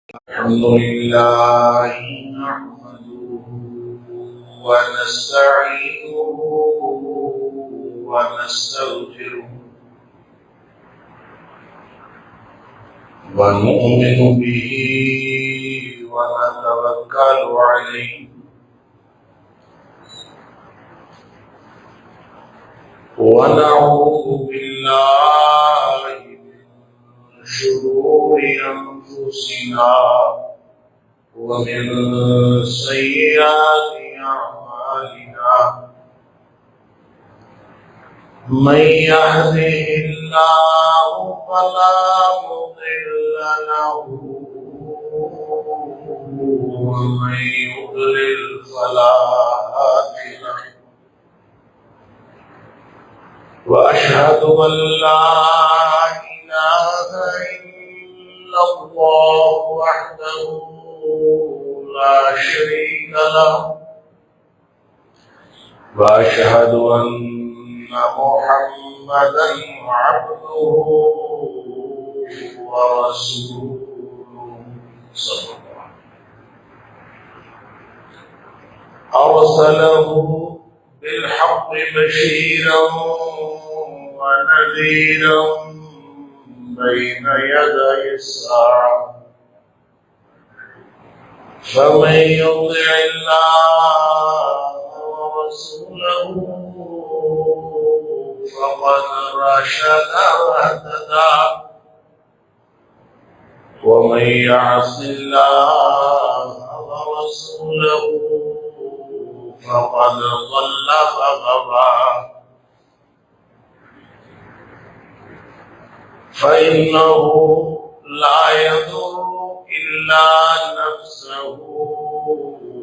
الحمد لله نحمده ونستعينه ونستغفره ونؤمن به ونتوكل عليه ونعوذ بالله من شرور أنفسنا ومن سيئات أعمالنا من يهده الله فلا مضل له ومن يضلل فلا هادي له وأشهد أن لا إله إلا الله وحده لا شريك له وأشهد أن محمدا عبده ورسوله صلى الله عليه وسلم أرسله بالحق بشيرا ونذيرا بين يدي الساعة فمن يطع الله ورسوله فقد رشد واهتدى ومن يعص الله ورسوله فقد ضل فغوى فإنه لا يضر إلا نفسه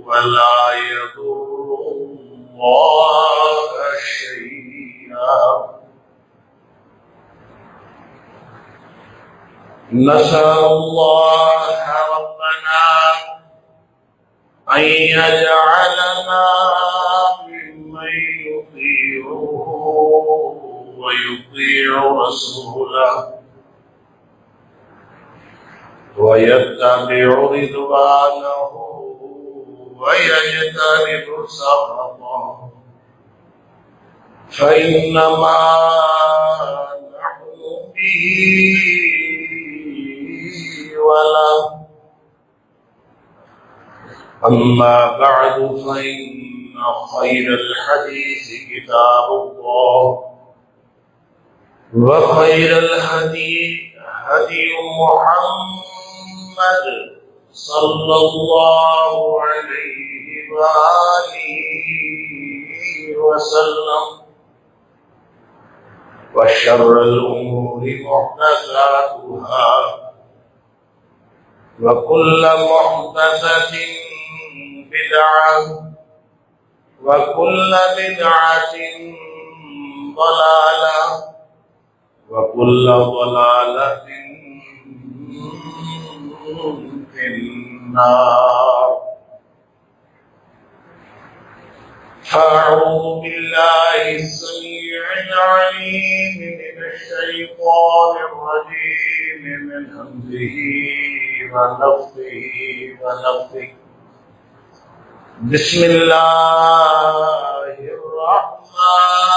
ولا يضر الله شيئا نسأل الله ربنا أن يجعلنا ممن يطيعه ويطيع رسوله ويتبع رضوانه ويجتنب سخطه فإنما نحن به وله أما بعد فإن خير الحديث كتاب الله وخير الهدي هدي محمد صلى الله عليه وآله وسلم وشر الأمور محدثاتها وكل محدثة بدعة وكل بدعة ضلالة وكل ضلالة في النار فأعوذ بالله السميع العليم من الشيطان الرجيم من همزه ونفخه ونفثه بسم الله الرحمن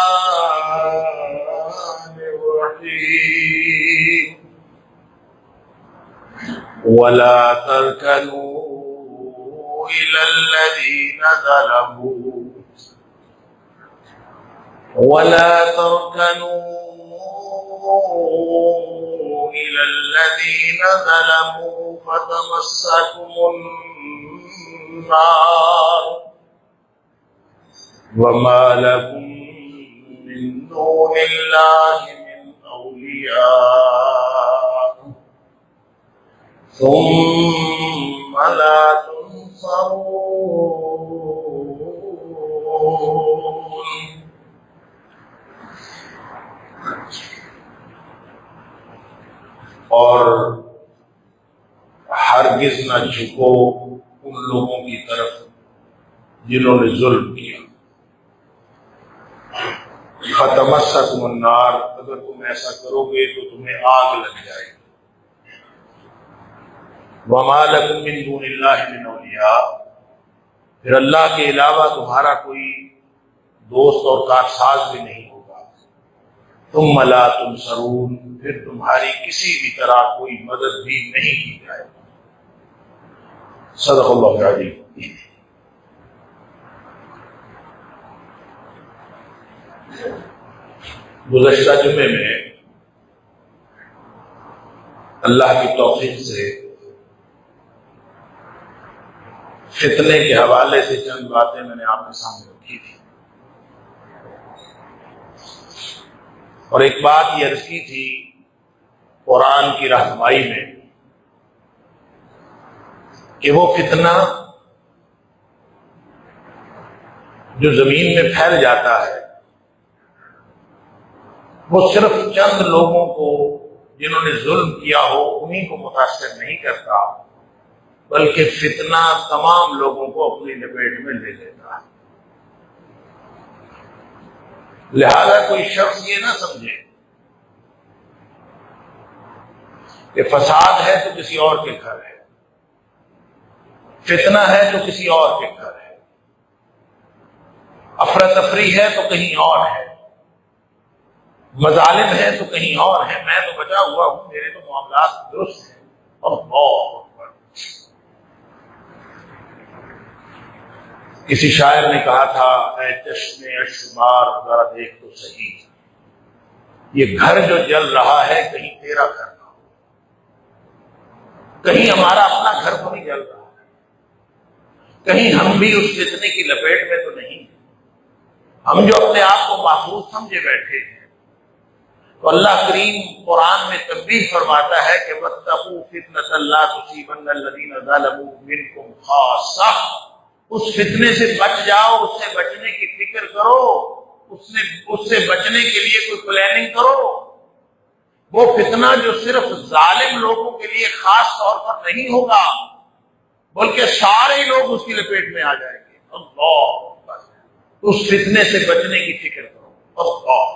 الرحيم ولا تركنوا إلى الذين ظلموا ولا تركنوا إلى الذين ظلموا فتمسكم النار وما لكم من دون الله من أولياء ثم لا تنصرون اور ہرگز نہ جھکو ان لوگوں کی طرف جنہوں نے ظلم کیا. فتمسکم النار، اگر تم ایسا کرو گے تو تمہیں آگ لگ جائے گی. وَمَا لَكُم مِّن دُونِ اللَّهِ مِنْ أَوْلِيَاءَ، پھر اللہ کے علاوہ تمہارا کوئی دوست اور کارساز بھی نہیں ہوگا. ثُمَّ لَا تُنصَرُونَ، پھر تمہاری کسی بھی طرح کوئی مدد بھی نہیں کی جائے. صدق اللہ العظیم. گزشتہ جمعے میں اللہ کی توفیق سے فتنے کے حوالے سے چند باتیں میں نے آپ کے سامنے رکھی تھی، اور ایک بات یہ عرض کی تھی قرآن کی رہنمائی میں کہ وہ فتنہ جو زمین میں پھیل جاتا ہے وہ صرف چند لوگوں کو جنہوں نے ظلم کیا ہو انہی کو متاثر نہیں کرتا، بلکہ فتنہ تمام لوگوں کو اپنی لپیٹ میں لے لیتا ہے. لہذا کوئی شخص یہ نہ سمجھے کہ فساد ہے تو کسی اور کے گھر ہے، فتنہ ہے تو کسی اور کے گھر ہے، افراتفری ہے تو کہیں اور ہے، مظالم ہے تو کہیں اور ہے، میں تو بچا ہوا ہوں، میرے تو معاملات درست ہیں. اللہ اکبر. کسی شاعر نے کہا تھا اے چشم اشمار ذرا دیکھ تو صحیح، یہ گھر جو جل رہا ہے کہیں تیرا گھر نہ ہو، کہیں ہمارا اپنا گھر تو نہیں جل رہا ہے، کہیں ہم بھی اس فتنے کی لپیٹ میں تو نہیں، ہم جو اپنے آپ کو محفوظ سمجھے بیٹھے ہیں. تو اللہ کریم قرآن میں تنبیہ فرماتا ہے کہ وَاتَّقُوا فِتْنَةً لَا تُصِيبَنَّ الَّذِينَ ظَلَمُوا مِنْكُمْ خَاصَّةً، اس فتنے سے بچ جاؤ، اس سے بچنے کی فکر کرو، اس سے بچنے کے لیے کوئی پلاننگ کرو. وہ فتنہ جو صرف ظالم لوگوں کے لیے خاص طور پر نہیں ہوگا بلکہ سارے لوگ اس کی لپیٹ میں آ جائیں گے. اللہ اکبر. اس فتنے سے بچنے کی فکر کرو. اللہ،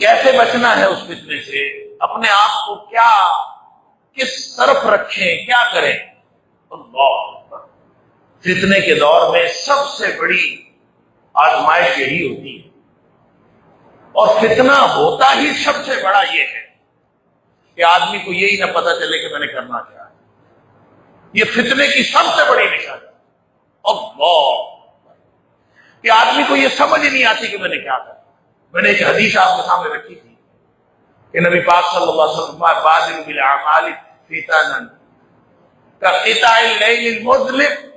کیسے بچنا ہے اس فتنے سے؟ اپنے آپ کو کس طرف رکھیں، کیا کریں؟ اللہ اکبر. فتنے کے دور میں سب سے بڑی آزمائش یہی ہوتی ہے، اور فتنہ ہوتا ہی سب سے بڑا یہ ہے کہ آدمی کو یہی نہ پتا چلے کہ میں نے کرنا کیا ہے. یہ فتنے کی سب سے بڑی نشانی. اللہ، کہ آدمی کو یہ سمجھ نہیں آتی کہ میں نے کیا کرنا. میں نے ایک حدیث آپ کے سامنے رکھی تھی کہ نبی پاک صلی اللہ علیہ وسلم بادر بالاعمال فتنا کقطع اللیل المظلم،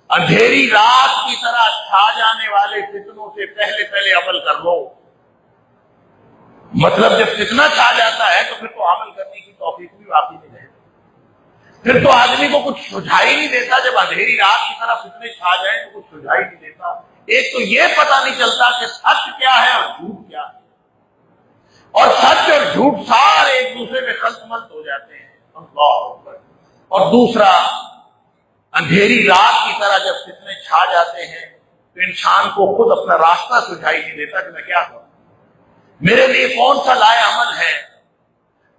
اندھیری رات کی طرح چھا جانے والے فتنوں سے پہلے عمل کر لو. مطلب جب فتنہ چھا جاتا ہے تو پھر تو عمل کرنے کی توفیق بھی باقی نہیں رہتی، پھر تو آدمی کو کچھ سجھائی نہیں دیتا. جب اندھیری رات کی طرح فتنے چھا جائیں تو کچھ سجھائی نہیں دیتا. ایک تو یہ پتہ نہیں چلتا کہ سچ کیا ہے اور جھوٹ کیا ہے، اور سچ اور جھوٹ سارے ایک دوسرے میں خلط ملط ہو جاتے ہیں. اللہ اکبر. اور دوسرا، اندھیری رات کی طرح جب فتنے چھا جاتے ہیں تو انسان کو خود اپنا راستہ سجھائی نہیں دیتا کہ میں کیا کروں، میرے لیے کون سا لائق عمل ہے،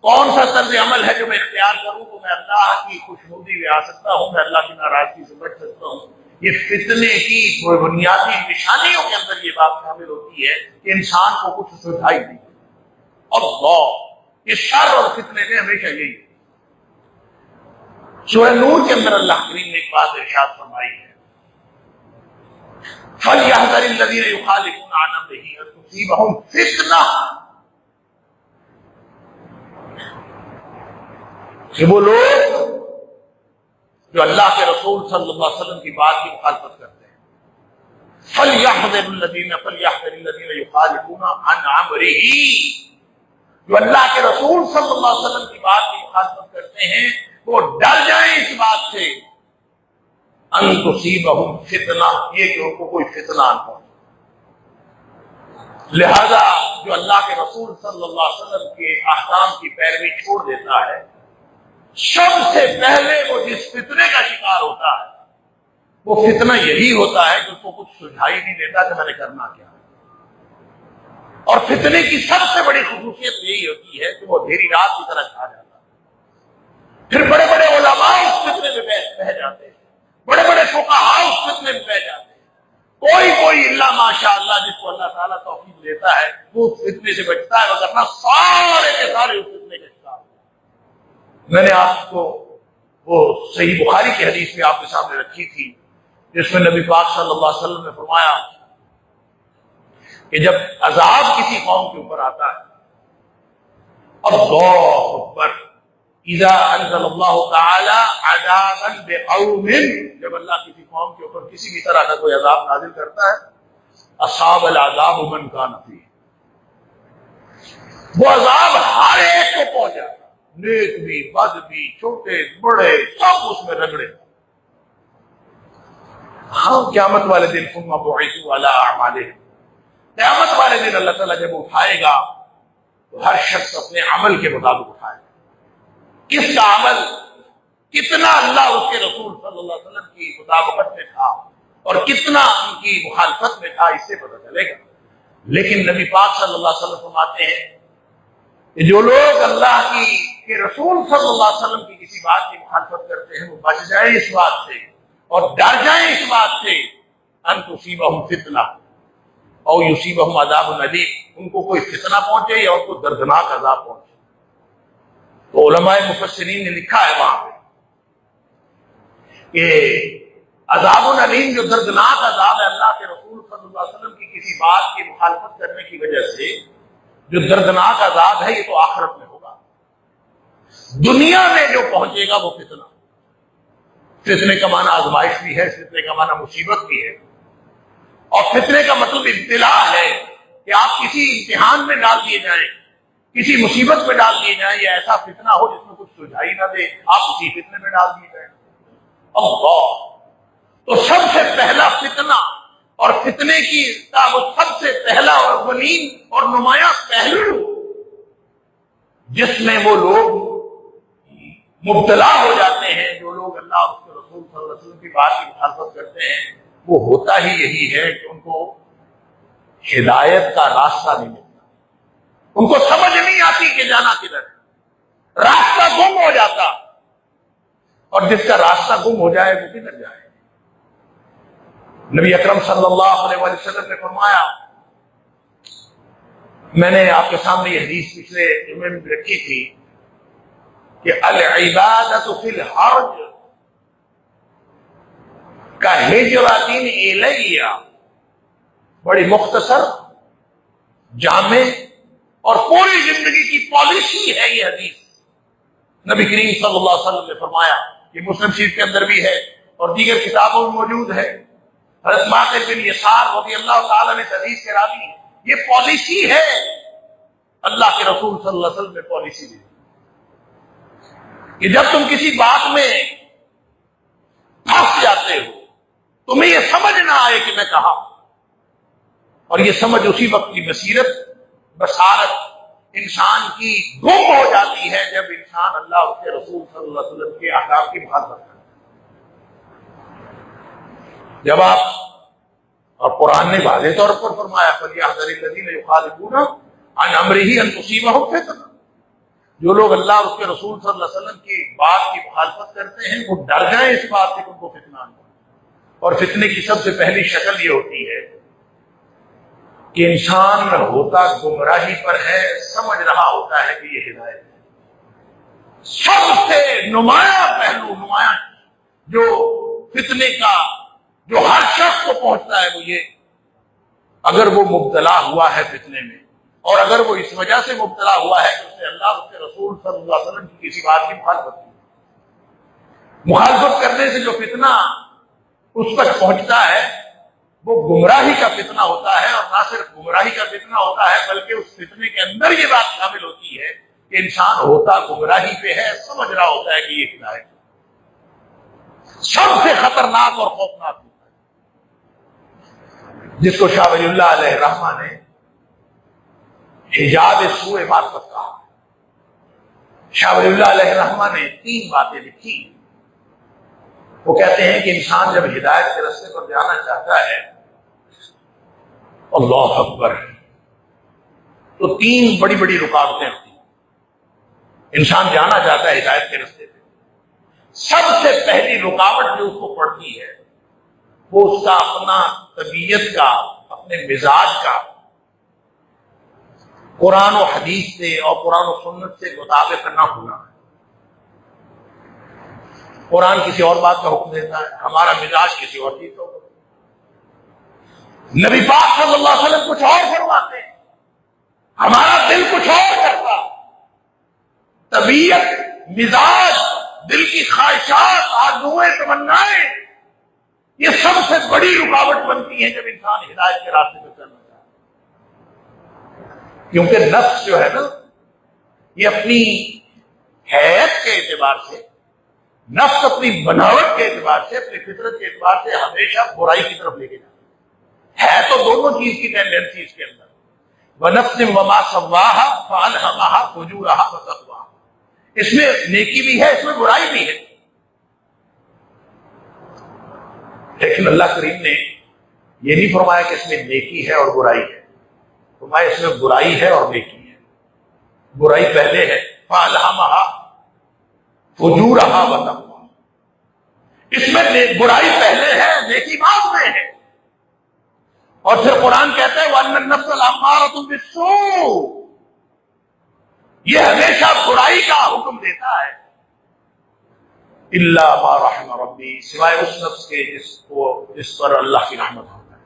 کون سا طرز عمل ہے جو میں اختیار کروں تو میں اللہ کی خوشنودی میں آ سکتا ہوں، میں اللہ کی ناراضگی سے بچ سکتا ہوں. یہ فتنے کی بنیادی نشانیوں کے اندر یہ بات شامل ہوتی ہے کہ انسان کو کچھ سجھائی نہیں. اللہ، یہ شر اور فتنے میں ہمیشہ یہی ہے. سورہ نور کے اندر اللہ کریم نے ایک بات ارشاد فرمائی ہے فَلْيَحْذَرِ الَّذِينَ يُخَالِفُونَ عَنْ أَمْرِهِ أَن تُصِيبَهُمْ فِتْنَةٌ، کہ وہ لوگ جو اللہ کے رسول صلی اللہ علیہ وسلم کی بات کی مخالفت کرتے ہیں، فَلْيَحْذَرِ الَّذِينَ يُخَالِفُونَ عَنْ أَمْرِهِ، جو اللہ کے رسول صلی اللہ علیہ وسلم کی بات کی مخالفت کرتے ہیں وہ ڈر جائیں اس بات سے ان تصیبہم فتنہ، یہ کہ ان کو کوئی فتنہ نہ پہنچے. لہذا جو اللہ کے رسول صلی اللہ علیہ وسلم کے احکام کی پیروی چھوڑ دیتا ہے سب سے پہلے وہ جس فتنے کا شکار ہوتا ہے وہ فتنہ یہی ہوتا ہے کہ اس کو کچھ سجھائی نہیں دیتا کہ میں نے کرنا کیا. اور فتنے کی سب سے بڑی خصوصیت یہی ہوتی ہے کہ وہ اندھیری رات کی طرح چھا جاتا ہے. پھر بڑے بڑے علماء اس فتنے میں بہ جاتے ہیں، بڑے بڑے فقہاء اس فتنے میں بہ جاتے ہیں۔ کوئی اللہ ماشاء اللہ جس کو اللہ تعالیٰ توفیق دیتا ہے وہ فتنے سے بچتا ہے، وگرنہ سارے کے سارے اس فتنے کے شکار۔ میں نے آپ کو وہ صحیح بخاری کی حدیث بھی آپ کے سامنے رکھی تھی، جس میں نبی پاک صلی اللہ علیہ وسلم نے فرمایا کہ جب عذاب کسی قوم کے اوپر آتا ہے، اللہ اکبر، اذا انزل اللہ تعالی عذابا بقوم، جب اللہ کسی قوم کے اوپر کسی بھی طرح کا کوئی عذاب نازل کرتا ہے، اصاب العذاب من کان فیہ، وہ عذاب ہر ایک کو پہنچ جاتا، نیک بھی بد بھی چھوٹے بڑے سب اس میں رگڑے۔ ہاں قیامت والے دن ثم بعثوا علی اعمالہم، قیامت والے دن اللہ تعالیٰ جب اٹھائے گا تو ہر شخص اپنے عمل کے مطابق اٹھائے گا، کس کا عمل کتنا اللہ اس کے رسول صلی اللہ علیہ وسلم کی مطابقت میں تھا اور کتنا ان کی مخالفت میں تھا، اس سے پتہ چلے گا۔ لیکن نبی پاک صلی اللہ علیہ وسلم فرماتے ہیں کہ جو لوگ اللہ کے رسول صلی اللہ علیہ وسلم کی کسی بات کی مخالفت کرتے ہیں وہ بچ جائیں اس بات سے اور ڈر جائیں اس بات سے ان تصیبہم فتنہ او یصیبہم عذاب الیم، ان کو کوئی فتنہ پہنچے یا ان کو دردناک عذاب پہنچے۔ تو علماء مفسرین نے لکھا ہے وہاں پہ کہ عذاب العلیم جو دردناک عذاب ہے اللہ کے رسول صلی اللہ علیہ وسلم کی کسی بات کی مخالفت کرنے کی وجہ سے جو دردناک عذاب ہے یہ تو آخرت میں ہوگا، دنیا میں جو پہنچے گا وہ فتنہ، فتنے کا معنی آزمائش بھی ہے، فتنے کا معنی مصیبت بھی ہے، اور فتنے کا مطلب ابتلا ہے کہ آپ کسی امتحان میں ڈال دیے جائیں، کسی مصیبت میں ڈال دیے جائیں، یا ایسا فتنہ ہو جس میں کچھ سجھائی نہ دے، آپ اسی فتنے میں ڈال دیے جائیں۔ اللہ، تو سب سے پہلا فتنہ اور فتنے کی وہ سب سے پہلا اور اولین اور نمایاں پہلو جس میں وہ لوگ مبتلا ہو جاتے ہیں، جو لوگ اللہ اور اس کے رسول صلی اللہ علیہ وسلم کی بات کی مخالفت کرتے ہیں، وہ ہوتا ہی یہی ہے کہ ان کو ہدایت کا راستہ نہیں ملتا، ان کو سمجھ نہیں آتی کہ جانا کدھر ہے، راستہ گم ہو جاتا، اور جس کا راستہ گم ہو جائے وہ کدھر جائے۔ نبی اکرم صلی اللہ علیہ وسلم نے فرمایا، میں نے آپ کے سامنے یہ حدیث پچھلے جمعے میں رکھی تھی کہ العبادۃ فی الحرج کہجرۃ الیہ، بڑی مختصر، جامع اور پوری زندگی کی پالیسی ہے یہ حدیث۔ نبی کریم صلی اللہ علیہ وسلم نے فرمایا، یہ مسلم شریف کے اندر بھی ہے اور دیگر کتابوں میں موجود ہے، حضرت معقل بن یسار رضی اللہ تعالیٰ نے حدیث کے راوی ہیں، یہ پالیسی ہے، اللہ کے رسول صلی اللہ علیہ وسلم نے پالیسی دی کہ جب تم کسی بات میں پھنس جاتے ہو، تمہیں یہ سمجھ نہ آئے کہ میں کہا، اور یہ سمجھ اسی وقت کی بصارت انسان کی گم ہو جاتی ہے جب انسان اللہ اس کے رسول صلی اللہ علیہ وسلم کے احکام کی مخالفت کرتا ہے۔ جب آپ، اور قرآن نے واضح طور پر فرمایا فَلْيَحْذَرِ الَّذِينَ يُخَالِفُونَ عَنْ أَمْرِهِ أَن تُصِيبَهُمْ فِتْنَةٌ، جو لوگ اللہ اور اس کے رسول صلی اللہ علیہ وسلم کی بات کی مخالفت کرتے ہیں وہ ڈر جائیں اس بات سے کہ ان کو فتنہ نہ ہو۔ اور فتنے کی سب سے پہلی شکل یہ ہوتی ہے کہ انسان ہوتا گمراہی پر ہے، سمجھ رہا ہوتا ہے کہ یہ ہدایت ہے۔ سب سے نمایاں پہلو، نمایاں جو فتنے کا جو ہر شخص کو پہنچتا ہے وہ یہ، اگر وہ مبتلا ہوا ہے فتنے میں، اور اگر وہ اس وجہ سے مبتلا ہوا ہے کہ اس نے اللہ اور اس کے رسول صلی اللہ علیہ وسلم کی کسی بات کی مخالفت کرنے سے جو فتنہ اس تک پہنچتا ہے وہ گمراہی کا فتنہ ہوتا ہے، اور نہ صرف گمراہی کا فتنہ ہوتا ہے بلکہ اس فتنے کے اندر یہ بات شامل ہوتی ہے کہ انسان ہوتا گمراہی پہ ہے، سمجھ رہا ہوتا ہے کہ یہ ہدایت سب سے خطرناک اور خوفناک ہوتا ہے، جس کو شاہ ولی اللہ علیہ الرحمہ نے ایجاد سوء معرفت کہا۔ شاہ ولی اللہ علیہ الرحمہ نے 3 باتیں لکھی۔ وہ کہتے ہیں کہ انسان جب ہدایت کے راستے پر جانا چاہتا ہے، اللہ اکبر، تو 3 بڑی بڑی رکاوٹیں ہوتی ہیں۔ انسان جانا چاہتا ہے ہدایت کے راستے پہ، سب سے پہلی رکاوٹ جو اس کو پڑتی ہے وہ اس کا اپنا طبیعت کا، اپنے مزاج کا قرآن و حدیث سے اور قرآن و سنت سے مطابق نہ ہونا ہے۔ قرآن کسی اور بات کا حکم دیتا ہے، ہمارا مزاج کسی اور چیز کا حکم دیتا ہے۔ نبی پاک صلی اللہ علیہ وسلم کچھ اور فرماتے ہیں، ہمارا دل کچھ اور کرتا۔ طبیعت، مزاج، دل کی خواہشات، آرزوئیں، تمنائیں، یہ سب سے بڑی رکاوٹ بنتی ہیں جب انسان ہدایت کے راستے پہ چلنا چاہتا ہے۔ کیونکہ نفس جو ہے نا، یہ اپنی حیثیت کے اعتبار سے، نفس اپنی بناوٹ کے اعتبار سے، اپنی فطرت کے اعتبار سے ہمیشہ برائی کی طرف لے کے جاتا ہے تو دونوں چیز کی ٹینڈنسی اس کے اندر۔ وَنَفْسٍ وَمَا سَوَّاهَا فَأَلْهَمَهَا فُجُورَهَا وَتَقْوَاهَا، اس میں نیکی بھی ہے، اس میں برائی بھی ہے۔ لیکن اللہ کریم نے یہ نہیں فرمایا کہ اس میں نیکی ہے اور برائی ہے، فرمایا اس میں برائی ہے اور نیکی ہے۔ برائی پہلے ہے، فَأَلْهَمَهَا فُجُورَهَا وَتَقْوَاهَا، اس میں برائی پہلے ہے، نیکی بعد میں ہے۔ اور پھر قرآن کہتا ہے وَأَنَّ النَّفْسَ لَأَمَّارَةٌ بِالسُّوءِ، یہ ہمیشہ برائی کا حکم دیتا ہے، اِلَّا مَا رَحِمَ رَبِّي، سوائے اس نفس کے جس پر اللہ کی رحمت ہوتا ہے۔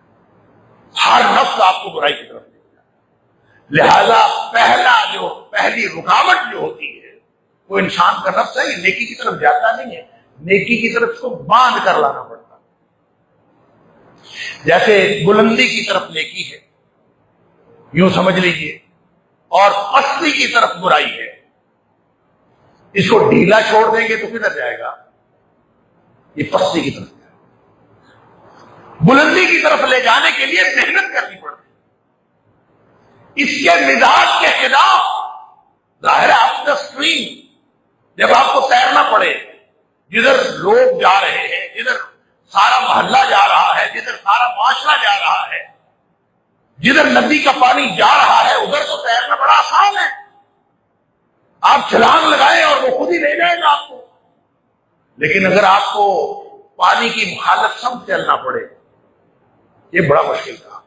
ہر نفس آپ کو برائی کی طرف لے جاتا ہے، لہذا پہلی رکاوٹ جو ہوتی ہے وہ انسان کا نفس ہے، یہ نیکی کی طرف جاتا نہیں ہے، نیکی کی طرف اس کو باندھ کر لانا پڑتا ہے۔ جیسے بلندی کی طرف نیکی ہے، یوں سمجھ لیجئے، اور پستی کی طرف برائی ہے۔ اس کو ڈھیلا چھوڑ دیں گے تو کدھر جائے گا؟ یہ پستی کی طرف جائے گا۔ بلندی کی طرف لے جانے کے لیے محنت کرنی پڑتی ہے، اس کے مزاج کے خلاف۔ ظاہر ہے آپ کا اسٹریم جب آپ کو تیرنا پڑے، جدھر لوگ جا رہے ہیں، جدھر سارا محلہ جا رہا ہے، جدھر سارا معاشرہ جا رہا ہے، جدھر ندی کا پانی جا رہا ہے، ادھر تو تیرنا بڑا آسان ہے، آپ چھلانگ لگائیں اور وہ خود ہی لے جائے گا آپ کو۔ لیکن اگر آپ کو پانی کی مخالف سمت چلنا پڑے، یہ بڑا مشکل کام،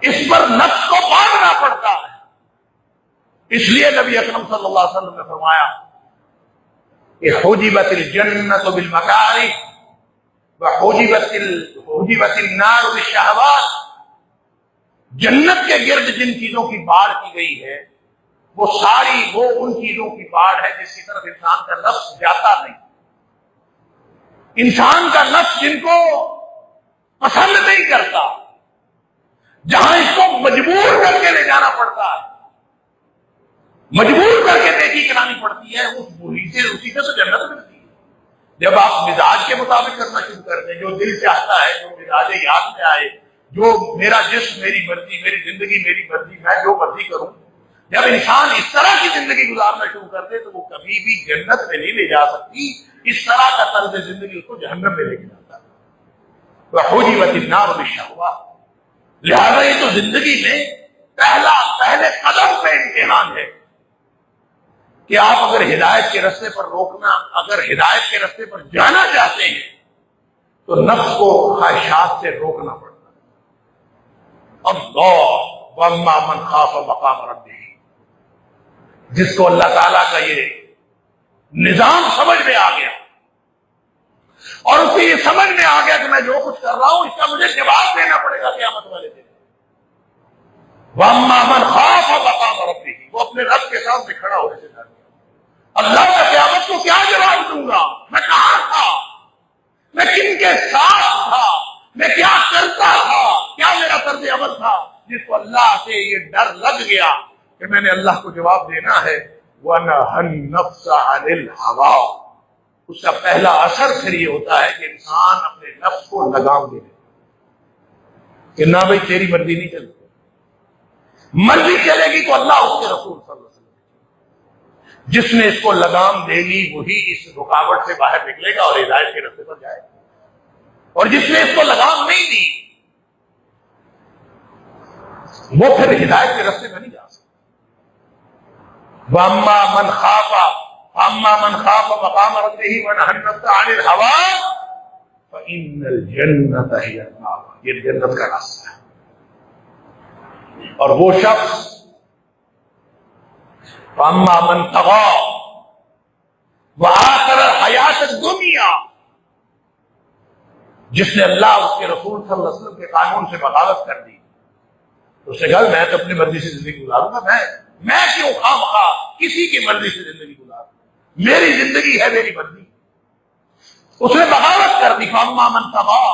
اس پر نفس کو باندھنا پڑتا ہے۔ اس لیے نبی اکرم صلی اللہ علیہ وسلم نے فرمایا کہ حجبت الجنت بالمکارہ وحجبت النار بالشہوات، جنت کے گرد جن چیزوں کی باڑ کی گئی ہے وہ ان چیزوں کی باڑ ہے جس کی طرف انسان کا نفس جاتا نہیں۔ انسان کا نفس جن کو پسند نہیں کرتا، جہاں اس کو مجبور کر کے لے جانا پڑتا ہے، مجبور کر کے نیکی کرانی پڑتی ہے، اسی سے تو جنت ملتی ہے۔ جب آپ مزاج کے مطابق کرنا شروع کر دیں، جو دل چاہتا ہے، جو مزاج یاد میں آئے، جو میرا جسم میری مرضی، میری زندگی میری مرضی، میں جو مرضی کروں، جب انسان اس طرح کی زندگی گزارنا شروع کر دے تو وہ کبھی بھی جنت میں نہیں لے جا سکتی۔ اس طرح کا طرز زندگی اس کو جہنم میں لے کے جاتا ہے۔ وحجبت النار بالشہوات، لہذا یہ تو زندگی میں پہلے قدم پہ امتحان ہے کہ آپ اگر ہدایت کے راستے پر اگر ہدایت کے راستے پر جانا چاہتے ہیں تو نفس کو خواہشات سے روکنا پڑتا ہے۔ اللہ وَأَمَّا مَنْ خَافَ مَقَامَ رَبِّهِ، جس کو اللہ تعالیٰ کا یہ نظام سمجھ میں آ گیا اور اسے یہ سمجھ میں آ گیا کہ میں جو کچھ کر رہا ہوں اس کا مجھے جواب دینا پڑے گا قیامت والے دن۔ وَأَمَّا مَنْ خَافَ مَقَامَ رَبِّهِ، وہ اپنے رب کے سامنے کھڑا ہونے سے ڈرتا، اللہ کا قیامت کو کیا جواب دوں گا، میں کہاں تھا، میں کن کے ساتھ تھا، میں کیا کرتا تھا، کیا میرا طرز عمل تھا، جس کو اللہ سے یہ ڈر لگ گیا کہ میں نے اللہ کو جواب دینا ہے۔ وَنَهَى النَّفْسَ عَنِ الْهَوَىٰ، اس کا پہلا اثر پھر یہ ہوتا ہے کہ انسان اپنے نفس کو لگام دے کہ نہ بھائی تیری مرضی نہیں چلتی، مرضی چلے گی تو اللہ اس کے رسول صلی اللہ علیہ وسلم، جس نے اس کو لگام دے گی وہی اس رکاوٹ سے باہر نکلے گا اور ہدایت کے راستے پر جائے گا، اور جس نے اس کو لگام نہیں دی وہ پھر ہدایت کے راستے میں نہیں جا سکتا۔ وَأَمَّا مَنْ خَافَ اما من خاف مقام ربه ونهى النفس عن الهوى فإن الجنة هي المأوى، یہ جنت کا راستہ ہے۔ اور وہ شخص اما من طغى وآثر الحیات الدنیا، جس نے اللہ اس کے رسول صلی اللہ علیہ وسلم کے قانون سے بغاوت کر دی، اس نے کہا میں تو اپنی مرضی سے زندگی گزاروں گا، میں کیوں خواہ مخواہ کسی کی مرضی سے زندگی گزاروں، میری زندگی ہے میری مرضی، اس نے بغاوت کر دی۔ فاما من طغى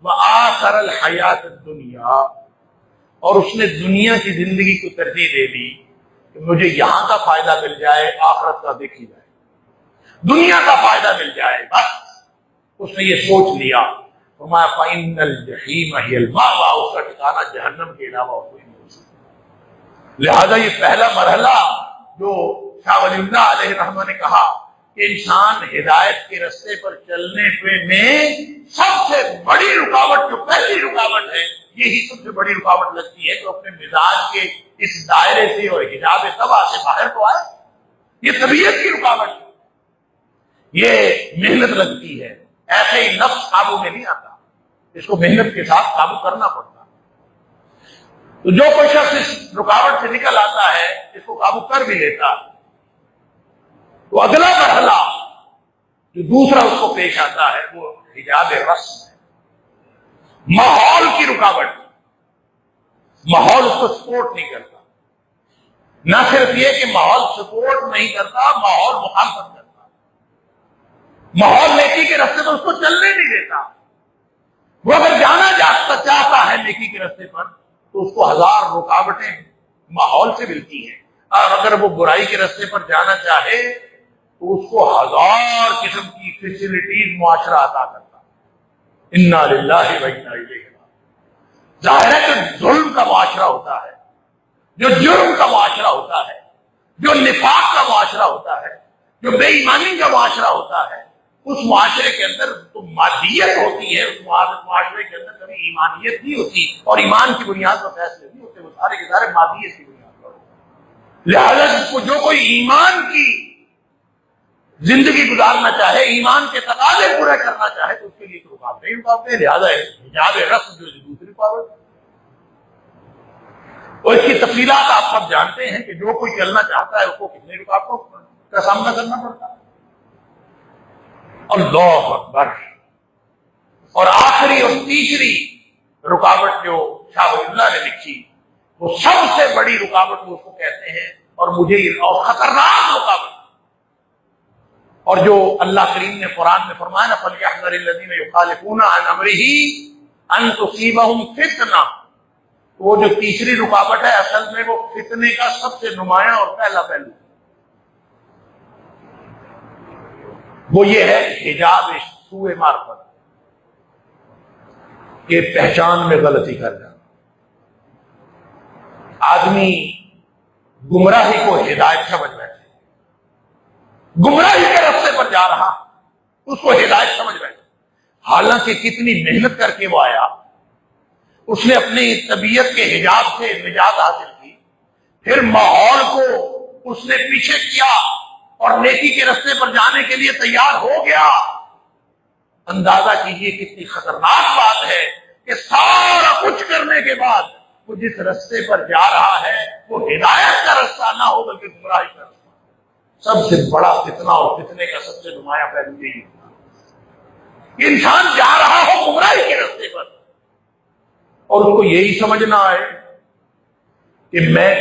وآثر الحیات الدنیا، اور اس نے دنیا کی زندگی کو ترجیح دے دی کہ مجھے یہاں کا فائدہ مل جائے، آخرت کا دیکھی جائے، دنیا کا فائدہ مل جائے، بس اس نے یہ سوچ لیا، فرمایا فإن الجحیم هی المأوى، اس کا ٹھکانہ جہنم کے علاوہ اور کوئی نہیں ہو سکتا۔ لہذا یہ پہلا مرحلہ جو شاہ ولی اللہ علیہ رحمہ نے کہا کہ انسان ہدایت کے راستے پر چلنے میں سب سے بڑی رکاوٹ، جو پہلی رکاوٹ ہے، یہی سب سے بڑی رکاوٹ لگتی ہے کہ اپنے مزاج کے اس دائرے سے اور حجاب طبع سے باہر تو آئے۔ یہ طبیعت کی رکاوٹ ہے، یہ محنت لگتی ہے، ایسے ہی نفس قابو میں نہیں آتا، اس کو محنت کے ساتھ قابو کرنا پڑتا۔ تو جو کوئی شخص اس رکاوٹ سے نکل آتا ہے، اس کو قابو کر بھی لیتا، تو اگلا مرحلہ جو دوسرا اس کو پیش آتا ہے وہ حجاب رسم ہے، ماحول کی رکاوٹ۔ ماحول اس کو سپورٹ نہیں کرتا، نہ صرف یہ کہ ماحول سپورٹ نہیں کرتا، ماحول مخالفت کرتا، ماحول نیکی کے راستے پر اس کو چلنے نہیں دیتا۔ وہ اگر جانا چاہتا ہے نیکی کے راستے پر تو اس کو ہزار رکاوٹیں ماحول سے ملتی ہیں، اور اگر وہ برائی کے راستے پر جانا چاہے تو اس کو ہزار قسم کی فیسلٹیز معاشرہ عطا کرتا۔ انا للہ و انا الیہ راجعون۔ ظاہر ہے کہ ظلم کا معاشرہ ہوتا ہے، جو جرم کا معاشرہ ہوتا ہے، جو نفاق کا معاشرہ ہوتا ہے، جو بے ایمانی کا معاشرہ ہوتا ہے، اس معاشرے کے اندر تو مادیت ہوتی ہے، اس معاشرے کے اندر کبھی ایمانیت نہیں ہوتی، اور ایمان کی بنیاد پر فیصلے نہیں ہوتے، وہ سارے کے سارے مادیت کی بنیاد پر ہوتے۔ لہذا جو کوئی ایمان کی زندگی گزارنا چاہے، ایمان کے تقاضے پورے کرنا چاہے، تو اس کے لیے تو رکاوٹ نہیں رکاوٹیں۔ لہٰذا حجاب رسم جو دوسری رکاوٹ، اور اس کی تفصیلات آپ سب جانتے ہیں کہ جو کوئی چلنا چاہتا ہے اس کو کتنے رکاوٹوں کا سامنا کرنا پڑتا ہے۔ اللہ اکبر۔ اور آخری اور تیسری رکاوٹ جو شاہ ولی اللہ نے لکھی، وہ سب سے بڑی رکاوٹ وہ اس کو کہتے ہیں، اور مجھے اور خطرناک رکاوٹ، اور جو اللہ کریم نے قرآن میں فرمایا نا فَلْيَحْذَرِ الَّذِينَ يُخَالِفُونَ عَنْ أَمْرِهِ أَن تُصِيبَهُمْ فِتْنَةٌ، وہ جو تیسری رکاوٹ ہے اصل میں وہ فتنے کا سب سے نمایاں اور پہلا پہلو، وہ یہ ہے حجاب سوء معرفت، کہ پہچان میں غلطی کر جانا۔ آدمی گمراہی کو ہدایت سمجھ بیٹھے، گمراہی کے راستے پر جا رہا اس کو ہدایت سمجھ بیٹھے، حالانکہ کتنی محنت کر کے وہ آیا، اس نے اپنی طبیعت کے حجاب سے نجات حاصل کی، پھر ماحول کو اس نے پیچھے کیا اور نیکی کے راستے پر جانے کے لیے تیار ہو گیا۔ اندازہ کیجئے کتنی خطرناک بات ہے کہ سارا کچھ کرنے کے بعد وہ جس راستے پر جا رہا ہے وہ ہدایت کا راستہ نہ ہو بلکہ گمراہی کا راستہ۔ سب سے بڑا فتنہ اور فتنے کا سب سے نمایاں پہلو یہی ہوتا ہے، انسان جا رہا ہو گمراہی کے راستے پر اور اس کو یہی سمجھنا ہے کہ میں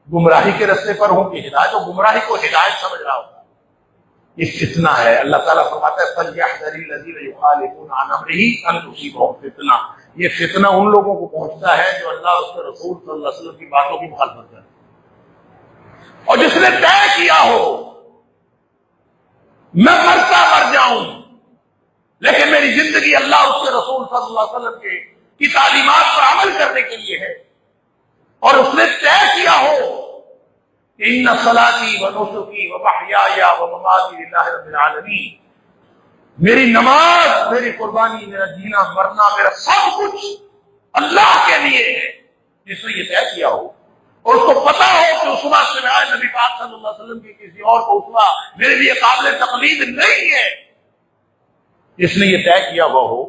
گمراہی کے راستے پر ہوں کہ ہدایت، اور گمراہی کو ہدایت سمجھ رہا ہوتا ہے۔ یہ فتنہ ہے۔ اللہ تعالیٰ فرماتا ہے فَلْيَحْذَرِ الَّذِينَ يُخَالِفُونَ عَنْ أَمْرِهِ أَن تُصِيبَهُمْ فِتْنَةٌ، یہ فتنہ ان لوگوں کو پہنچتا ہے جو اللہ اس کے رسول صلی اللہ علیہ وسلم کی باتوں کی مخالفت کرتے ہیں، اور جس نے طے کیا ہو میں مرتا مر جاؤں لیکن میری زندگی اللہ اس کے رسول صلی اللہ علیہ وسلم کی تعلیمات پر عمل کرنے کے لیے ہے، اور اس نے طے کیا ہو کہ ان صلاتی و نسکی و محیای و مماتی للہ رب العالمین، میری نماز، میری قربانی، میرا جینا مرنا، میرا سب کچھ اللہ کے لیے ہے، جس نے یہ طے کیا ہو اور اس کو پتا ہو کہ اس وقت سے نبی پاک صلی اللہ علیہ وسلم کی کسی اور کو اسوہ میرے لیے قابل تقلید نہیں ہے. جس نے یہ طے کیا ہوا ہو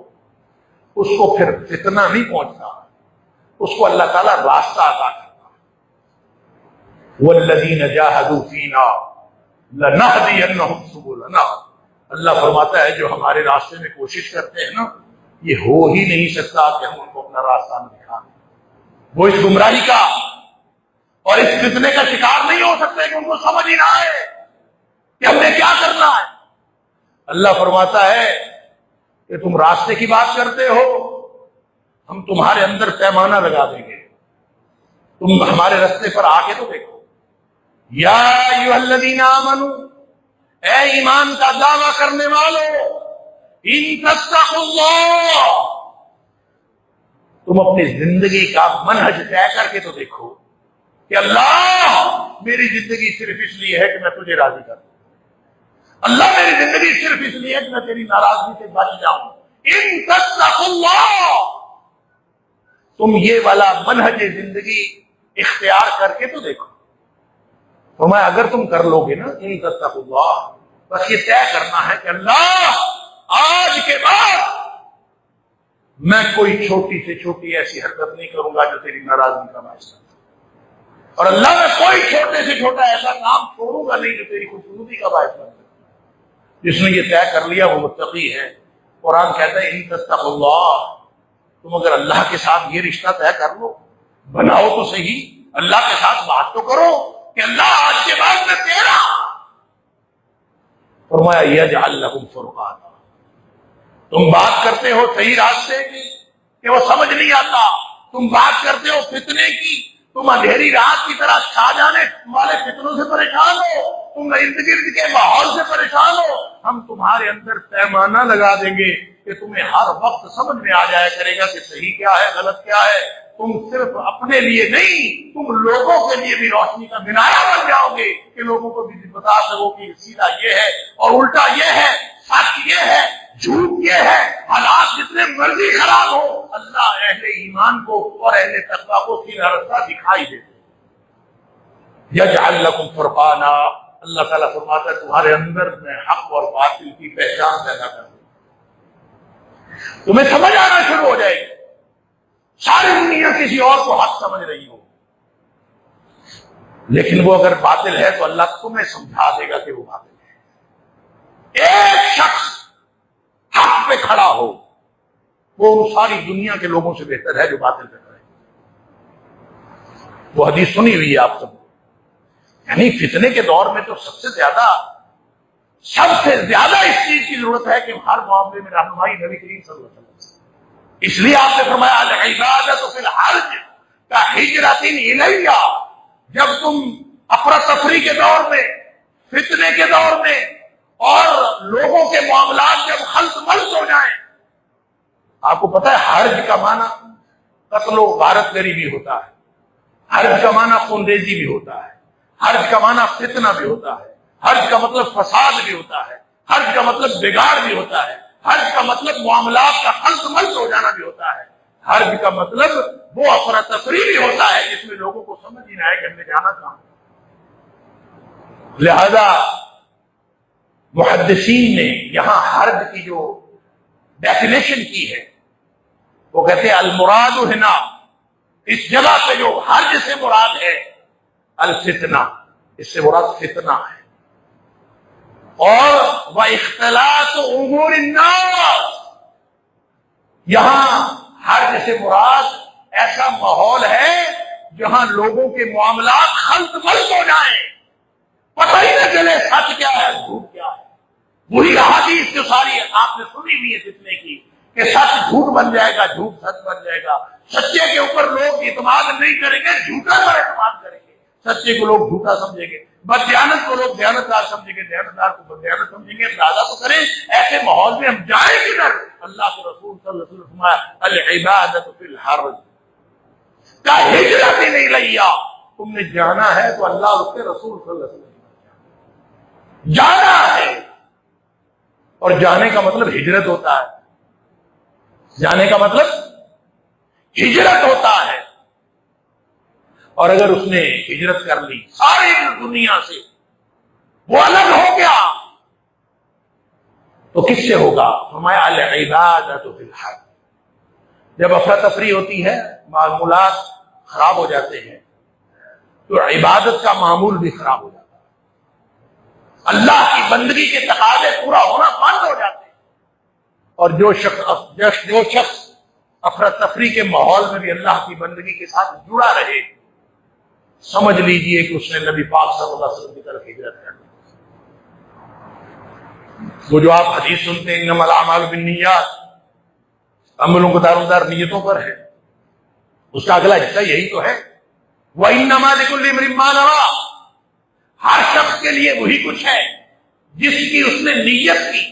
اس کو پھر فتنہ نہیں پہنچتا، اس کو اللہ تعالیٰ راستہ عطا کرتا. والذین جاہدوا فینا لنہدینہم سبلنا. اللہ فرماتا ہے جو ہمارے راستے میں کوشش کرتے ہیں نا، یہ ہو ہی نہیں سکتا کہ ہم ان کو اپنا راستہ نہ دکھائیں. وہ اس گمراہی کا اور اس فتنے کا شکار نہیں ہو سکتے کہ ان کو سمجھ ہی نہ آئے کہ ہم نے کیا کرنا ہے. اللہ فرماتا ہے کہ تم راستے کی بات کرتے ہو، ہم تمہارے اندر پیمانہ لگا دیں گے. تم ہمارے راستے پر آ کے تو دیکھو. یا ایھا الذین آمنوا، اے ایمان کا دعویٰ کرنے والو، ان تتقوا اللہ، تم اپنی زندگی کا منہج طے کر کے تو دیکھو کہ اللہ میری زندگی صرف اس لیے ہے کہ میں تجھے راضی کروں. اللہ میری زندگی صرف اس لیے ہے کہ میں تیری ناراضگی سے بچ جاؤں. ان تتقوا اللہ، تم یہ والا منہج زندگی اختیار کر کے تو دیکھو. فرمایا اگر تم کر لو گے نا ان تتقوا اللہ، بس یہ طے کرنا ہے کہ اللہ آج کے بعد میں کوئی چھوٹی سے چھوٹی ایسی حرکت نہیں کروں گا جو تیری ناراضگی کا باعث ہے، اور اللہ میں کوئی چھوٹے سے چھوٹا ایسا کام چھوڑوں گا نہیں جو تیری خوشنودی کا باعث بنے. جس نے یہ طے کر لیا وہ متقی ہے. قرآن کہتا ہے ان تتقوا اللہ، تم اگر اللہ کے ساتھ یہ رشتہ طے کر لو، بناؤ تو صحیح، اللہ کے ساتھ بات تو کرو کہ اللہ آج کے بعد میں تیرا. فرمایا یجعل لکم فرقانا، تم بات کرتے ہو صحیح راستے کی کہ وہ سمجھ نہیں آتا، تم بات کرتے ہو فتنے کی، تم اندھیری رات کی طرح چھا جانے والے فتنوں سے پریشان ہو، تم ارد گرد کے ماحول سے پریشان ہو، ہم تمہارے اندر پیمانہ لگا دیں گے کہ تمہیں ہر وقت سمجھ میں آ جایا کرے گا کہ صحیح کیا ہے غلط کیا ہے. تم صرف اپنے لیے نہیں، تم لوگوں کے لیے بھی روشنی کا مینارہ بن جاؤ گے کہ لوگوں کو بھی بتا سکو کہ سیدھا یہ ہے اور الٹا یہ ہے، سچ یہ ہے، جھوٹ یہ ہے. حالات جتنے مرضی خراب ہو، اللہ اہل ایمان کو اور اہل تقویٰ کو سیدھا راستہ دکھائی دیتے. یجعل لکم فرقانا، اللہ تعالیٰ فرماتا ہے تمہارے اندر میں حق اور باطل کی پہچان پیدا کر دوں. تمہیں سمجھ آنا شروع ہو جائے گی. ساری دنیا کسی اور کو حق سمجھ رہی ہو، لیکن وہ اگر باطل ہے تو اللہ تمہیں سمجھا دے گا کہ وہ باطل ہے. ایک شخص حق پہ کھڑا ہو وہ ان ساری دنیا کے لوگوں سے بہتر ہے جو باطل پہ کھڑے. وہ حدیث سنی ہوئی ہے آپ سب. یعنی فتنے کے دور میں تو سب سے زیادہ اس چیز کی ضرورت ہے کہ ہر معاملے میں رہنمائی نبی کریم صلی اللہ علیہ وسلم. اس لیے آپ نے فرمایا العبادۃ فی الحرج کہجرۃ الیہ. جب تم افراتفری کے دور میں، فتنے کے دور میں اور لوگوں کے معاملات جب خلط ملط ہو جائیں، آپ کو پتا ہے حرج کا معنی قتل و غارت گری بھی ہوتا ہے، حرج کا معنی خونریزی بھی ہوتا ہے، حرج کا معنی فتنہ بھی ہوتا ہے، حرج کا مطلب فساد بھی ہوتا ہے، حرج کا مطلب بگاڑ بھی ہوتا ہے، حرج کا مطلب معاملات کا خلط ملط ہو جانا بھی ہوتا ہے. حرج کا مطلب وہ افراتفری بھی ہوتا ہے جس میں لوگوں کو سمجھ ہی نہ آئے کہ ہم نے جانا کہاں. لہذا محدثین نے یہاں حرج کی جو ڈیفینیشن کی ہے وہ کہتے ہیں المراد ہنا، اس جگہ پہ جو حرج سے مراد ہے الفتنہ، اس سے مراد فتنہ ہے. اور وَاخْتِلَاطُ أُمُورِ النَّاسِ، یہاں حرج سے مراد ایسا ماحول ہے جہاں لوگوں کے معاملات خلط ملط ہو جائیں، پتہ ہی نہ چلے سچ کیا ہے جھوٹ کیا ہے. وہی احادیث جو ساری آپ نے سنی ہوئی ہے فتنے کی کہ سچ جھوٹ بن جائے گا، جھوٹ سچ بن جائے گا. سچے کے اوپر لوگ اعتماد نہیں کریں گے، جھوٹا پر اعتماد کریں گے. سچے کو لوگ جھوٹا سمجھیں گے، بددیانت کو لوگ دیانتدار سمجھیں گے، دیانتدار کو بددیانت سمجھیں گے. اندازہ تو کریں ایسے ماحول میں ہم جائیں کدھر. اللہ کے رسول صلی اللہ علیہ وسلم العبادۃ فی الحرج کہجرۃ الیہ. تم نے جانا ہے تو اللہ اور اس کے رسول صلی اللہ علیہ وسلم جانا ہے. اور جانے کا مطلب ہجرت ہوتا ہے، جانے کا مطلب ہجرت ہوتا ہے. اور اگر اس نے ہجرت کر لی ساری دنیا سے، وہ الگ ہو گیا، تو کس سے ہوگا؟ فرمایا العبادۃ فی الحرب، جب افراتفری ہوتی ہے، معمولات خراب ہو جاتے ہیں، تو عبادت کا معمول بھی خراب ہو جاتا ہے، اللہ کی بندگی کے تقاضے پورا ہونا بند ہو جاتے ہیں۔ اور جو شخص افراتفری کے ماحول میں بھی اللہ کی بندگی کے ساتھ جڑا رہے، سمجھ لیجئے کہ اس نے نبی پاک صلی اللہ علیہ وسلم کی طرف ہجرت کر لی۔ وہ جو آپ حدیث سنتے ہیں انما الاعمال بالنیات، عملوں کو دار و دار نیتوں پر ہے، اس کا اگلا حصہ یہی تو ہے وَإِنَّمَا لِكُلِّ امْرِئٍ مَّا نَوَىٰ، ہر شخص کے لیے وہی کچھ ہے جس کی اس نے نیت کی۔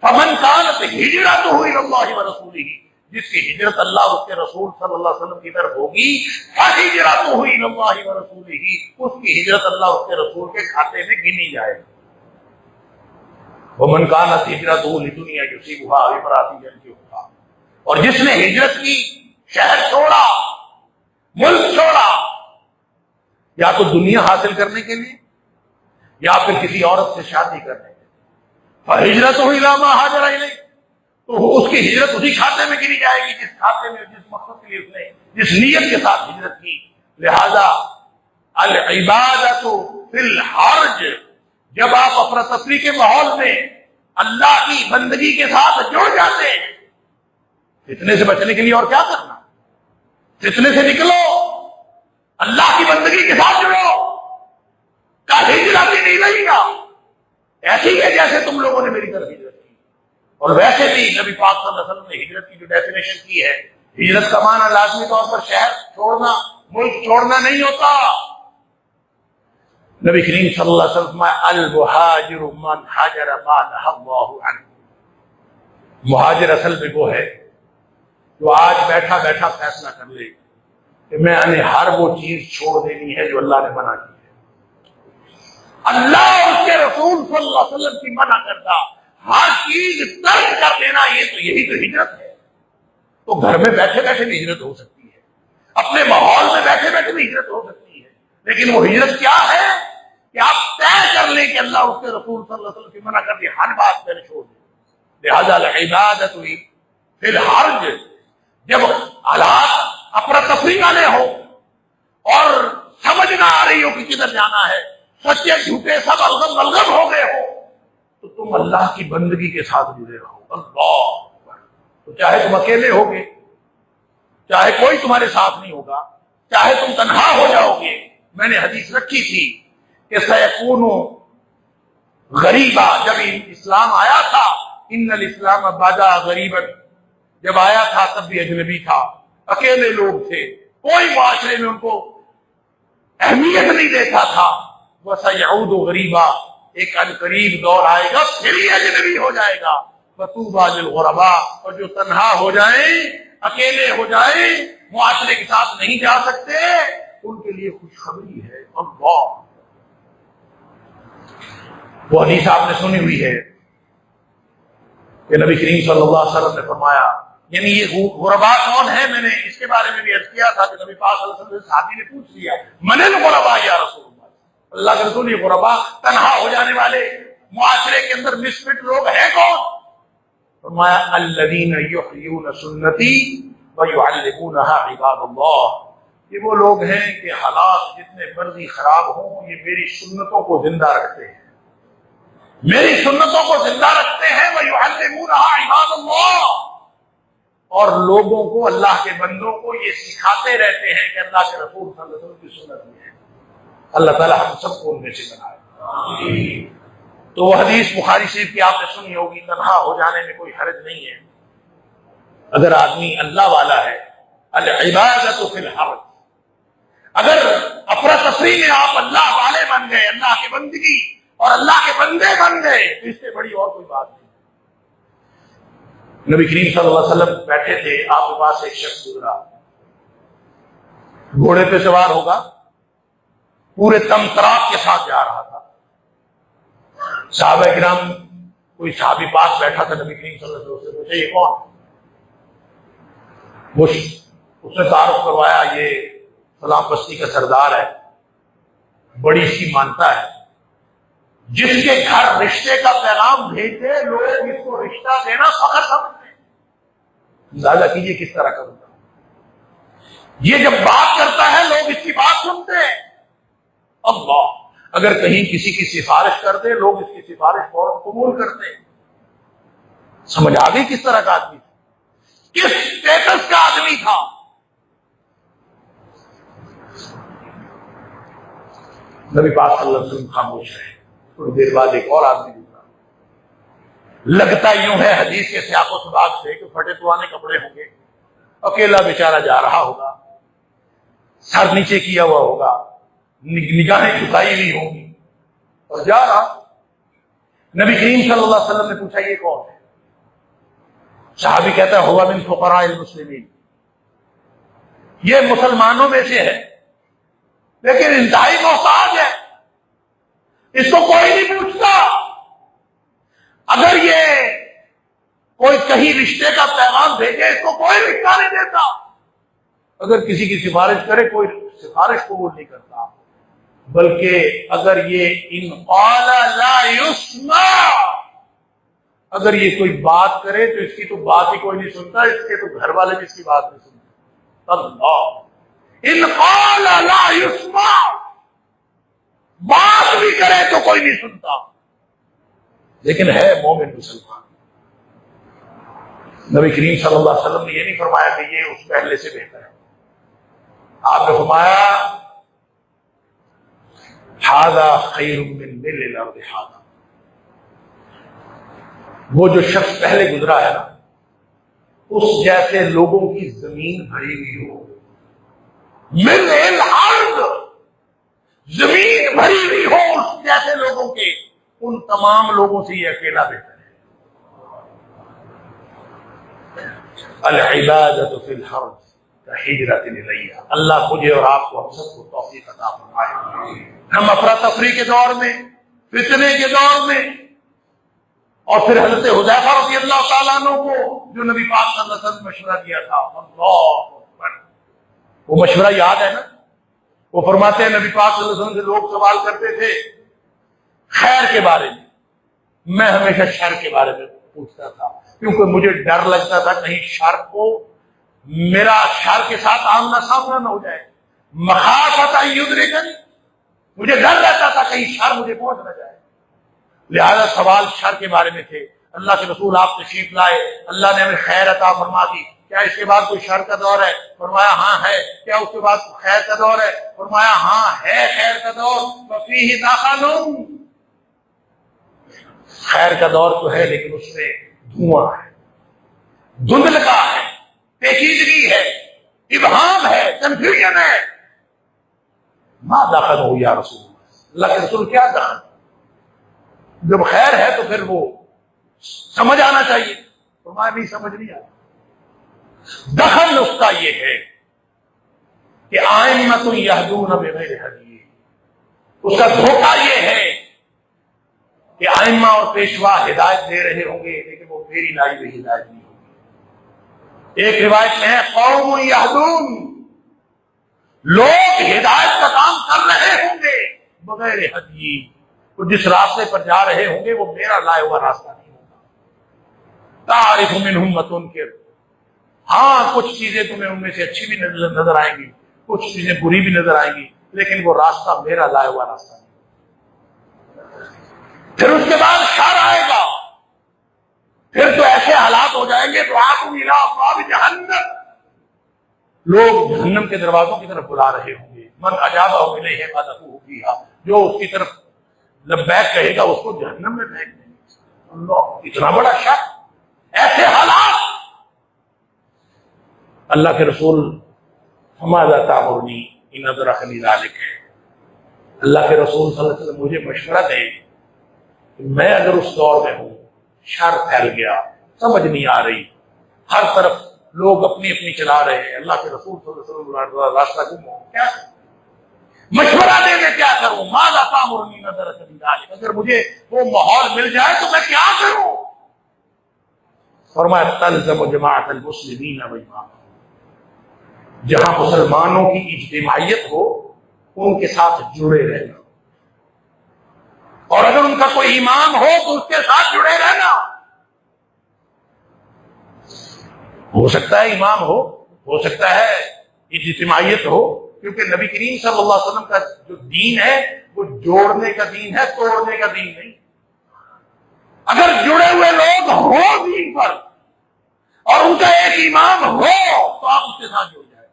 فَمَنْ كَانَتْ هِجْرَتُهُ إِلَى اللَّهِ وَرَسُولِهِ، جس کی ہجرت اللہ اور اس کے رسول صلی اللہ علیہ وسلم کی طرف ہوگی، فَهِجْرَتُهُ إِلَى اللَّهِ وَرَسُولِهِ، اس کی ہجرت اللہ اور اس کے رسول کے کھاتے میں گنی جائے گی۔ وَمَنْ كَانَتْ هِجْرَتُهُ لِدُنْيَا يُصِيبُهَا أَوْ امْرَأَةٍ يَنكِحُهَا، اور جس نے ہجرت کی، شہر چھوڑا، ملک چھوڑا، یا تو دنیا حاصل کرنے کے لیے یا پھر کسی عورت سے شادی کرنے کے لیے، فَهِجْرَتُهُ إِلَىٰ مَا هَاجَرَ إِلَيْهِ، تو اس کی ہجرت اسی کھاتے میں گنی جائے گی جس کھاتے میں، جس مقصد کے لیے اس نے جس نیت کے ساتھ ہجرت کی۔ لہذا العبادۃ فی الحرج، جب آپ افراتفری کے ماحول میں اللہ کی بندگی کے ساتھ جڑ جاتے ہیں، فتنے سے بچنے کے لیے اور کیا کرنا؟ فتنے سے نکلو، اللہ کی بندگی کے ساتھ جڑو، کا ہجرت ہی نہیں لگے گا، ایسی ہے جیسے تم لوگوں نے میری طرف ہجرت کی۔ اور ویسے بھی نبی پاک صلی اللہ علیہ وسلم نے ہجرت کی جو ڈیفینیشن کی ہے، ہجرت کا معنی لازمی طور پر شہر چھوڑنا، ملک چھوڑنا نہیں ہوتا۔ نبی کریم صلی اللہ علیہ وسلم المہاجر من حاجر ما نہی اللہ عنہ، مہاجر اصل میں وہ ہے جو آج بیٹھا بیٹھا فیصلہ کر لے کہ میں نے ہر وہ چیز چھوڑ دینی ہے جو اللہ نے منع کی ہے۔ اللہ اور اس کے رسول صلی اللہ علیہ وسلم کی منع کردہ ہر چیز ترک کر دینا، یہی تو ہجرت ہے۔ تو گھر میں بیٹھے بیٹھے بھی ہجرت ہو سکتی ہے، اپنے ماحول میں بیٹھے بیٹھے بھی ہجرت ہو سکتی ہے، لیکن وہ ہجرت کیا ہے کہ آپ طے کر لیں کہ اللہ اس کے رسول صلی اللہ علیہ وسلم کی منع کر دی ہر بات میں نے چھوڑ دی۔ لہذا العبادۃ فی الحرج، جب حالات افراتفری والے ہو اور سمجھ نہ آ رہی ہو کہ کدھر جانا ہے، سچے جھوٹے سب الغم بلغم ہو گئے ہو، تو تم اللہ کی بندگی کے ساتھ جڑے رہو۔ اللہ، تو چاہے تم اکیلے ہوگے، چاہے کوئی تمہارے ساتھ نہیں ہوگا، چاہے تم تنہا ہو جاؤ گے۔ میں نے حدیث رکھی تھی کہ سیکون غریبا، جب اسلام آیا تھا، ان الاسلام بدا غریبا، جب آیا تھا تب بھی اجنبی تھا، اکیلے لوگ تھے، کوئی معاشرے میں ان کو اہمیت نہیں دیتا تھا۔ وسیعود غریبا، ایک عنقریب دور آئے گا پھر ہی اجنبی ہو جائے گا۔ فطوبی للغرباء، اور جو تنہا ہو جائیں، اکیلے ہو جائیں، معاشرے کے ساتھ نہیں جا سکتے، ان کے لیے خوشخبری ہے۔ اللہ، وہ حدیث آپ نے سنی ہوئی ہے کہ نبی کریم صلی اللہ علیہ وسلم نے فرمایا، یعنی یہ غرباء کون ہے، میں نے اس کے بارے میں بھی عرض کیا تھا کہ نبی پاک صلی اللہ علیہ وسلم سے صحابی نے پوچھ لیا، من الغرباء یا رسول اللہ، اللہ کے رسول، یہ غرباء تنہا ہو جانے والے معاشرے کے اندر مسفٹ لوگ ہیں کون؟ فرمایا الذین یحیون سنتی ویعلمونها عباد اللہ، یہ وہ لوگ ہیں کہ حالات جتنے مرضی خراب ہوں، یہ میری سنتوں کو زندہ رکھتے ہیں، میری سنتوں کو زندہ رکھتے ہیں، وَيُعَلِّمُونَهَا عِبَادَ اللَّهِ، اور لوگوں کو، اللہ کے بندوں کو یہ سکھاتے رہتے ہیں کہ اللہ کے رسول صلی اللہ علیہ وسلم کی سنت میں ہے۔ اللہ تعالیٰ ہم سب کو ان میں سے بنائے۔ تو وہ حدیث بخاری شریف کی آپ نے سنی ہوگی، تنہا ہو جانے میں کوئی حرج نہیں ہے اگر آدمی اللہ والا ہے۔ العبادۃ فی الحرج، اگر افراتفری میں آپ اللہ والے بن گئے، اللہ کی بندگی اور اللہ کے بندے بن گئے، تو اس سے بڑی اور کوئی بات نہیں۔ نبی کریم صلی اللہ علیہ وسلم بیٹھے تھے، آپ کے پاس ایک شخص گزرا، گھوڑے پہ سوار ہوگا، پورے تمطراق کے ساتھ جا رہا تھا۔ صحابہ کرام، کوئی صحابی پاس بیٹھا تھا نبی کریم صلی اللہ علیہ وسلم سے پوچھا یہ کون؟ اس نے تعارف کروایا، یہ فلاں بستی کا سردار ہے، بڑی سی مانتا ہے، جس کے گھر رشتے کا پیغام بھیجے لوگ اس کو رشتہ دینا فخر سمجھتے ہیں۔ اندازہ کیجیے کس طرح کا ہوتا ہے۔ یہ جب بات کرتا ہے لوگ اس کی بات سنتے ہیں۔ اللہ اگر کہیں کسی کی سفارش کر دے لوگ اس کی سفارش فوراً قبول کرتے ہیں۔ سمجھ آ گئی کس طرح کا آدمی تھا، کس اسٹیٹس کا آدمی تھا۔ نبی پاک صلی اللہ علیہ وسلم خاموش رہے۔ تھوڑی دیر بعد ایک اور آدمی گزرا، لگتا یوں ہے حدیث کے سیاق و سباق سے کہ پھٹے پرانے کپڑے ہوں گے، اکیلا بیچارہ جا رہا ہوگا، سر نیچے کیا ہوا ہوگا، نگاہیں جھکائی ہوئی ہوں گی اور جا رہا۔ نبی کریم صلی اللہ علیہ وسلم نے پوچھا یہ کون ہے؟ صحابی کہتا ہے ہوا من فقراء المسلمین، یہ مسلمانوں میں سے ہے لیکن انتہائی محتاج ہے، اس کو کوئی نہیں پوچھتا۔ اگر یہ کوئی کہیں رشتے کا پیغام بھیجے اس کو کوئی رشتہ نہیں دیتا، اگر کسی کی سفارش کرے کوئی سفارش قبول نہیں کرتا، بلکہ اگر یہ ان قال لا يسمع، اگر یہ کوئی بات کرے تو اس کی تو بات ہی کوئی نہیں سنتا، اس کے تو گھر والے بھی اس کی بات نہیں سنتے۔ اللہ ان قال لا يسمع، بات بھی کرے تو کوئی نہیں سنتا، لیکن ہے مومن مسلمان۔ نبی کریم صلی اللہ علیہ وسلم نے یہ نہیں فرمایا کہ یہ اس پہلے سے بہتر ہے، آپ نے فرمایا ھذا خیر من ملء الارض ھذا، وہ جو شخص پہلے گزرا ہے نا اس جیسے لوگوں کی زمین بھری ہوئی ہو، ملء الارض، زمین بھری ہوئی ہو اس جیسے لوگوں کے، ان تمام لوگوں سے یہ اکیلا بہتر ہے۔ العبادۃ فی الحرج کہجرۃ الیہ، اللہ مجھے اور آپ کو ہم سب کو توفیق عطا فرمائے۔ ہم افراتفری کے دور میں، فتنے کے دور میں، اور پھر حضرت حذیفہ رضی اللہ تعالیٰ عنہ کو جو نبی پاک صلی اللہ علیہ وسلم نے مشورہ دیا تھا، اللہ اکبر، وہ مشورہ یاد ہے نا؟ وہ فرماتے ہیں نبی پاک صلی اللہ علیہ وسلم سے لوگ سوال کرتے تھے خیر کے بارے میں ہمیشہ شر کے بارے میں پوچھتا تھا، کیونکہ مجھے ڈر لگتا تھا کہیں شر کو میرا شر کے ساتھ آمنا سامنا نہ ہو جائے، مخافۃ ان یدرکنی، مجھے ڈر رہتا تھا کہیں شر مجھے پہنچ نہ جائے، لہذا سوال شر کے بارے میں تھے۔ اللہ کے رسول آپ تشریف لائے، اللہ نے ہمیں خیر عطا فرما دی، کیا اس کے بعد کوئی شر کا دور ہے؟ فرمایا ہاں ہے۔ کیا اس کے بعد خیر کا دور ہے؟ فرمایا ہاں ہے خیر کا دور، وفیہ داخلون، خیر کا دور تو ہے لیکن اس میں دھواں ہے، دھندلکا ہے، پیچیدگی ہے، ابہام ہے، کنفیوژن ہے۔ ما دخل ہو یا رسول اللہ کے رسول، کیا دخل؟ جب خیر ہے تو پھر وہ سمجھ آنا چاہیے، فرمایا نہیں سمجھ نہیں آتا۔ دخل اس کا یہ ہے کہ ائمۃ یہدون بغیر ہدی، اس کا دھوکہ یہ ہے کہ ائمہ اور پیشوا ہدایت دے رہے ہوں گے لیکن وہ میری لائی ہوئی ہدایت نہیں ہوگی۔ ایک روایت میں ہے قوم یہدون، لوگ ہدایت کا کام کر رہے ہوں گے بغیر ہدی، وہ جس راستے پر جا رہے ہوں گے وہ میرا لائے ہوا راستہ نہیں ہوگا۔ تعرف منہم وتنکر، ہاں کچھ چیزیں تمہیں ان میں سے اچھی بھی نظر آئیں گی، کچھ چیزیں بری بھی نظر آئیں گی، لیکن وہ راستہ میرا لائے ہوا راستہ نہیں۔ پھر اس کے بعد شر آئے گا، پھر تو ایسے حالات ہو جائیں گے دعاکم الی ابواب جہنم، لوگ جہنم کے دروازوں کی طرف بلا رہے ہوں گے، من اجابہ الیہ فادخلوہ فیہا، جو اس کی طرف لبیک کہے گا اس کو جہنم میں پھینک دیں گے۔ اللہ، اتنا بڑا شر، ایسے حالات۔ اللہ کے رسول فماذا تأمرنی ان ادرکنی ذلک، اللہ کے رسول صلی اللہ علیہ وسلم مجھے مشورہ دیں کہ میں اگر اس دور میں ہوں، شر پھیل گیا، سمجھ نہیں آ رہی، ہر طرف لوگ اپنی اپنی چلا رہے ہیں، اللہ کے رسول صلی اللہ علیہ وسلم راستہ گم ہو، کیا کروں؟ مشورہ دے میں کیا کروں؟ ماذا تأمرنی ان ادرکنی ذلک، اگر مجھے وہ ماحول مل جائے تو میں کیا کروں؟ فرمایا تلزم جماعت المسلمین و امامهم، جہاں مسلمانوں کی اجتماعیت ہو ان کے ساتھ جڑے رہنا، اور اگر ان کا کوئی امام ہو تو اس کے ساتھ جڑے رہنا۔ ہو سکتا ہے امام ہو سکتا ہے اجتماعیت ہو، کیونکہ نبی کریم صلی اللہ علیہ وسلم کا جو دین ہے وہ جوڑنے کا دین ہے، توڑنے کا دین نہیں۔ اگر جڑے ہوئے لوگ ہوں دین پر اور ان کا ایک امام ہو تو آپ اس کے ساتھ جڑ جائیں۔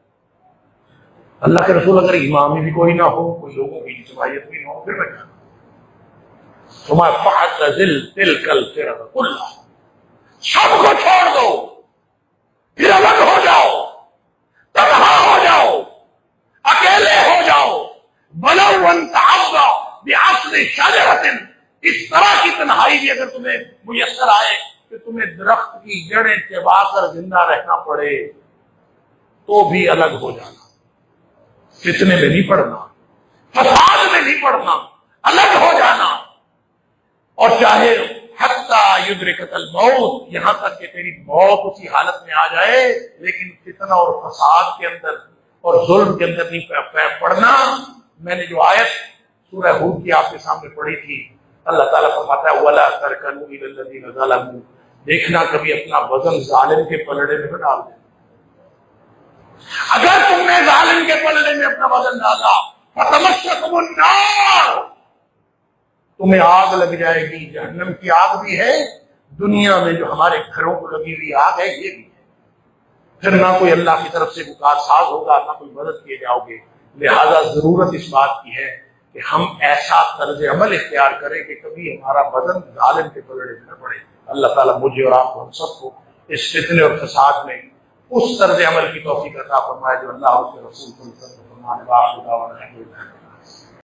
اللہ کے رسول اگر امام بھی کوئی نہ ہو، کوئی لوگوں کی اجتماعیت بھی نہ ہو، پھر میں جانا تمہیں فاعتزل تلک الفرق کلھا، سب کو چھوڑ دو، پھر الگ ہو جاؤ، تنہا ہو جاؤ، اکیلے ہو جاؤ، ولو ان تعض بعصر شجرۃ، اس طرح کی تنہائی بھی اگر تمہیں میسر آئے کہ تمہیں درخت کی جڑیں چبا کر زندہ رہنا پڑے تو بھی الگ ہو جانا، فتنے میں نہیں پڑنا، فساد میں نہیں پڑنا، الگ ہو جانا۔ اور چاہے حتی یدرکک الموت، یہاں تک کہ تیری موت اسی حالت میں آ جائے، لیکن فتنہ اور فساد کے اندر اور ظلم کے اندر نہیں پڑنا۔ میں نے جو آیت سورہ ہود کی آپ کے سامنے پڑھی تھی، اللہ تعالیٰ فرماتا ہے وَلَا تَرْكَنُوا إِلَى الَّذِينَ ظَلَمُوا، دیکھنا کبھی اپنا وزن ظالم کے پلڑے میں نہ ڈال دیں۔ اگر تم نے ظالم کے پلڑے میں اپنا وزن ڈالا فَتَمَسَّكُمُ النَّارُ، تمہیں آگ لگ جائے گی۔ جہنم کی آگ بھی ہے، دنیا میں جو ہمارے گھروں کو لگی ہوئی آگ ہے یہ بھی ہے۔ پھر نہ کوئی اللہ کی طرف سے مکار ساز ہوگا، نہ کوئی مدد کیے جاؤ گے۔ لہذا ضرورت اس بات کی ہے کہ ہم ایسا طرز عمل اختیار کریں کہ کبھی ہمارا بدن ظالم کے پلڑے میں نہ پڑے۔ اللہ تعالیٰ مجھے اور آپ کو، ہم سب کو اس فتنے اور فساد میں اس طرز عمل کی توفیق عطا فرمائے جو اللہ اور اس کے رسول صلی اللہ علیہ وسلم فرمانے والا